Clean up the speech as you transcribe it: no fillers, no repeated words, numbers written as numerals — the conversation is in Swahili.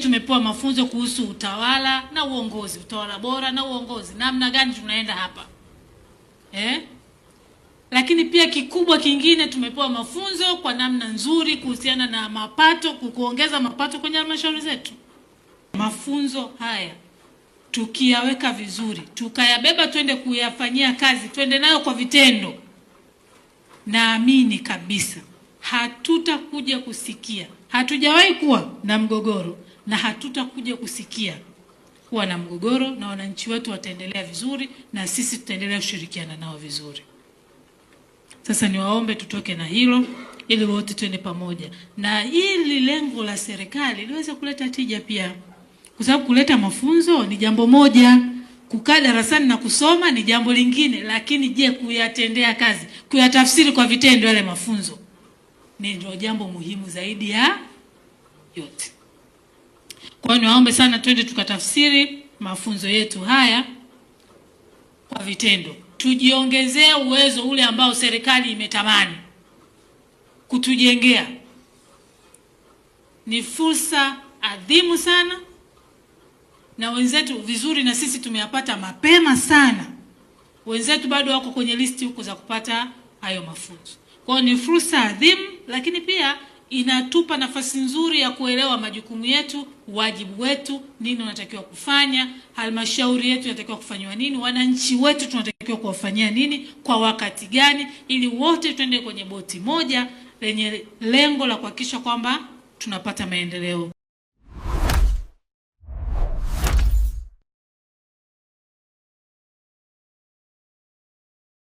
Tumepewa mafunzo kuhusu utawala na uongozi, utawala bora na uongozi, namna gani tunaenda hapa Lakini pia kikubwa kingine tumepewa mafunzo kwa namna nzuri kuhusiana na mapato, kuongeza mapato kwenye halmashauri zetu. Mafunzo haya tukiyaweka vizuri, tukayabeba twende kuyafanyia kazi, twende nayo kwa vitendo, naamini kabisa hatutakuja kusikia, hatujawahi kuwa na mgogoro na hatutakuja kusikia kuwa na mgogoro, na wananchi wetu wataendelea vizuri na sisi tutaendelea kushirikiana nao vizuri. Sasa niwaombe tutoke na hilo ili wote twende pamoja, na ili lengo la serikali liweze kuleta tija pia, kwa sababu kuleta mafunzo ni jambo moja, kukaa darasani na kusoma ni jambo lingine, lakini je, kuyatendea kazi, kuyatafsiri kwa vitendo yale mafunzo ndio jambo muhimu zaidi ya yote. Kwa hiyo niwaombe sana twende tukatafsiri mafunzo yetu haya kwa vitendo. Tujiongezee uwezo ule ambao serikali imetamani kutujengea. Ni fursa adhimu sana, na wenzetu vizuri na sisi tumeyapata mapema sana. Wenzetu bado wako kwenye listi huko za kupata hayo mafunzo. Kwa hiyo ni fursa adhimu, lakini pia inatupa nafasi nzuri ya kuelewa majukumu yetu, wajibu wetu, nini unatakiwa kufanya, halmashauri yetu inatakiwa kufanywa nini, wananchi wetu tunatakiwa kuwafanyia nini, kwa wakati gani, ili wote twende kwenye boti moja lenye lengo la kuhakikisha kwamba tunapata maendeleo.